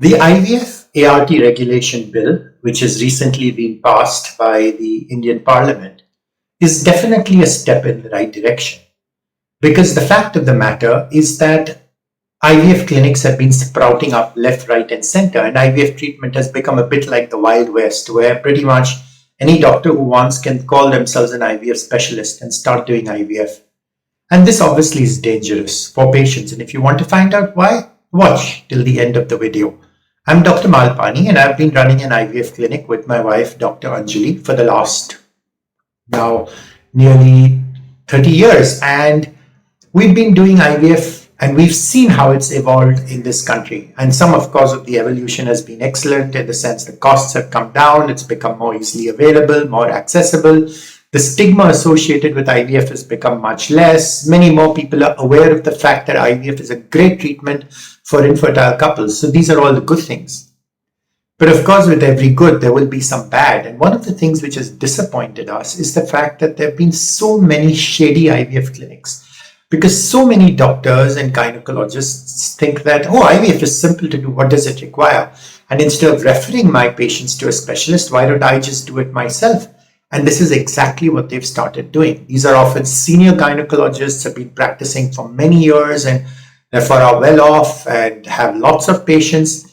The IVF ART regulation bill, which has recently been passed by the Indian Parliament, is definitely a step in the right direction. Because the fact of the matter is that IVF clinics have been sprouting up left, right, and center, and IVF treatment has become a bit like the Wild West, where pretty much any doctor who wants can call themselves an IVF specialist and start doing IVF. And this obviously is dangerous for patients. And if you want to find out why, watch till the end of the video. I'm Dr. Malpani, and I've been running an IVF clinic with my wife, Dr. Anjali, for the last now nearly 30 years. And we've been doing IVF and we've seen how it's evolved in this country. And some, of course, of the evolution has been excellent in the sense the costs have come down, it's become more easily available, more accessible. The stigma associated with IVF has become much less. Many more people are aware of the fact that IVF is a great treatment for infertile couples. So these are all the good things. But of course, with every good, there will be some bad. And one of the things which has disappointed us is the fact that there have been so many shady IVF clinics. Because so many doctors and gynecologists think that, oh, IVF is simple to do. What does it require? And instead of referring my patients to a specialist, why don't I just do it myself? And this is exactly what they've started doing. These are often senior gynecologists, have been practicing for many years and therefore are well off and have lots of patients.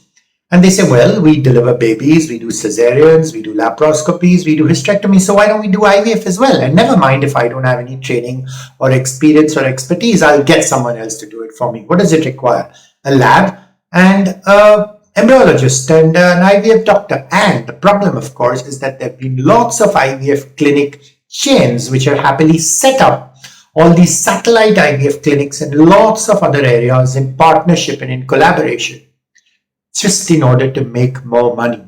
And they say, well, we deliver babies, we do cesareans, we do laparoscopies, we do hysterectomy. So why don't we do IVF as well? And never mind if I don't have any training or experience or expertise, I'll get someone else to do it for me. What does it require? A lab and embryologist and an IVF doctor. And the problem, of course, is that there have been lots of IVF clinic chains which are happily set up, all these satellite IVF clinics in lots of other areas in partnership and in collaboration, just in order to make more money.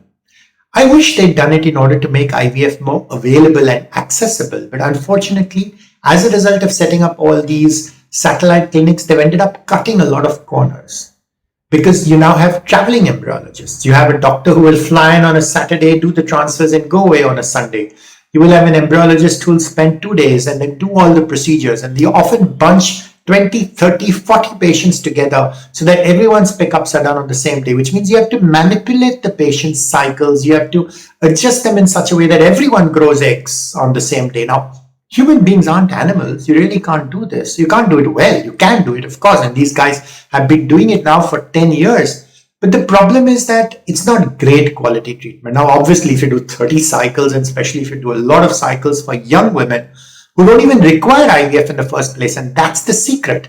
I wish they'd done it in order to make IVF more available and accessible. But unfortunately, as a result of setting up all these satellite clinics, they've ended up cutting a lot of corners. Because you now have traveling embryologists. You have a doctor who will fly in on a Saturday, do the transfers and go away on a Sunday. You will have an embryologist who will spend 2 days and then do all the procedures. And they often bunch 20, 30, 40 patients together so that everyone's pickups are done on the same day, which means you have to manipulate the patient's cycles. You have to adjust them in such a way that everyone grows eggs on the same day. Now, human beings aren't animals. You really can't do this. You can't do it well. You can do it, of course. And these guys have been doing it now for 10 years. But the problem is that it's not great quality treatment. Now, obviously, if you do 30 cycles, and especially if you do a lot of cycles for young women who don't even require IVF in the first place, and that's the secret.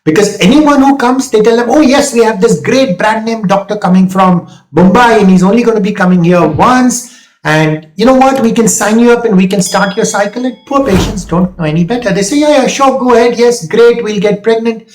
Because anyone who comes, they tell them, oh, yes, we have this great brand name doctor coming from Mumbai, and he's only going to be coming here once. And you know what, we can sign you up and we can start your cycle. And poor patients don't know any better. They say, yeah, sure, go ahead. Yes, great, we'll get pregnant.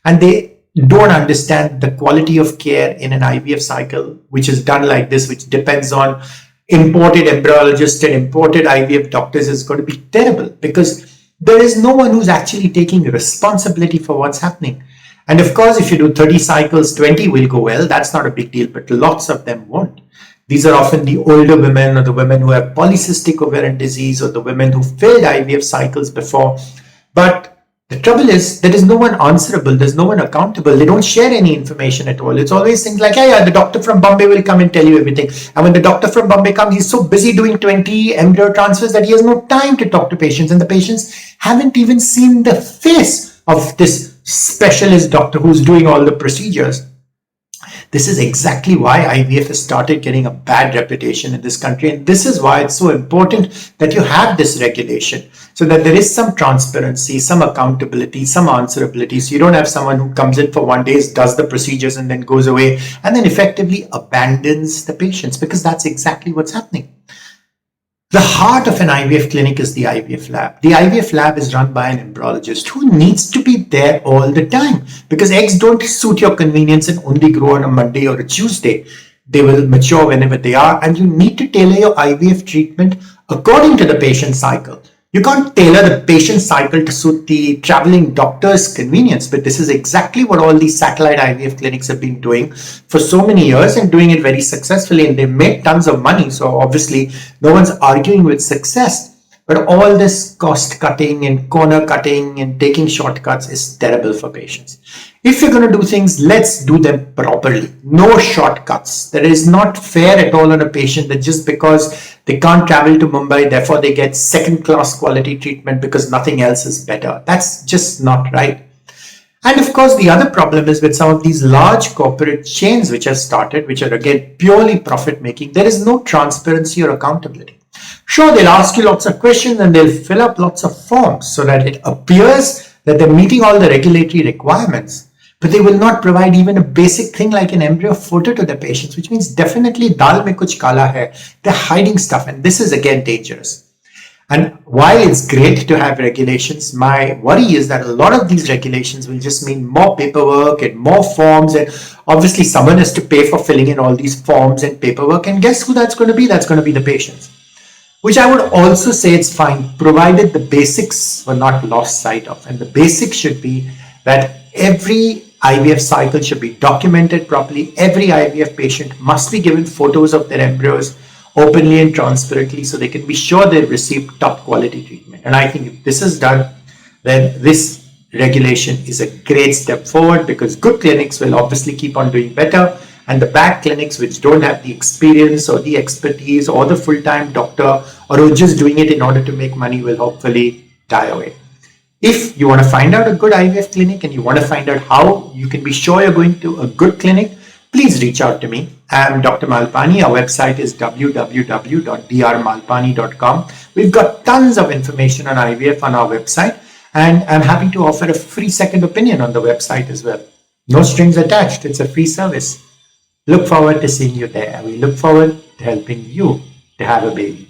And they don't understand the quality of care in an IVF cycle, which is done like this, which depends on imported embryologists and imported IVF doctors, is going to be terrible because there is no one who's actually taking responsibility for what's happening. And of course, if you do 30 cycles, 20 will go well. That's not a big deal, but lots of them won't. These are often the older women or the women who have polycystic ovarian disease or the women who failed IVF cycles before. But the trouble is there is no one answerable. There's no one accountable. They don't share any information at all. It's always things like, yeah, the doctor from Bombay will come and tell you everything. And when the doctor from Bombay comes, he's so busy doing 20 embryo transfers that he has no time to talk to patients. And the patients haven't even seen the face of this specialist doctor who's doing all the procedures. This is exactly why IVF has started getting a bad reputation in this country. And this is why it's so important that you have this regulation so that there is some transparency, some accountability, some answerability. So you don't have someone who comes in for 1 day, does the procedures and then goes away and then effectively abandons the patients, because that's exactly what's happening. The heart of an IVF clinic is the IVF lab. The IVF lab is run by an embryologist who needs to be there all the time because eggs don't suit your convenience and only grow on a Monday or a Tuesday. They will mature whenever they are, and you need to tailor your IVF treatment according to the patient cycle. You can't tailor the patient cycle to suit the traveling doctor's convenience, but this is exactly what all these satellite IVF clinics have been doing for so many years and doing it very successfully, and they've made tons of money. So obviously no one's arguing with success. But all this cost cutting and corner cutting and taking shortcuts is terrible for patients. If you're going to do things, let's do them properly. No shortcuts. That is not fair at all on a patient that just because they can't travel to Mumbai, therefore they get second class quality treatment because nothing else is better. That's just not right. And of course, the other problem is with some of these large corporate chains which have started, which are again purely profit making, there is no transparency or accountability. Sure, they'll ask you lots of questions and they'll fill up lots of forms so that it appears that they're meeting all the regulatory requirements, but they will not provide even a basic thing like an embryo photo to the patients, which means definitely dal mein kuch kala hai. They're hiding stuff, and this is again dangerous. And while it's great to have regulations, my worry is that a lot of these regulations will just mean more paperwork and more forms. And obviously someone has to pay for filling in all these forms and paperwork. And guess who that's going to be? That's going to be the patients. Which I would also say it's fine, provided the basics were not lost sight of. And the basics should be that every IVF cycle should be documented properly. Every IVF patient must be given photos of their embryos openly and transparently so they can be sure they've received top quality treatment. And I think if this is done, then this regulation is a great step forward, because good clinics will obviously keep on doing better, and the bad clinics which don't have the experience or the expertise or the full-time doctor or who are just doing it in order to make money will hopefully die away. If you want to find out a good IVF clinic and you want to find out how you can be sure you're going to a good clinic, please reach out to me. I'm Dr. Malpani. Our website is www.drmalpani.com. We've got tons of information on IVF on our website, and I'm happy to offer a free second opinion on the website as well. No strings attached. It's a free service. Look forward to seeing you there. We look forward to helping you to have a baby.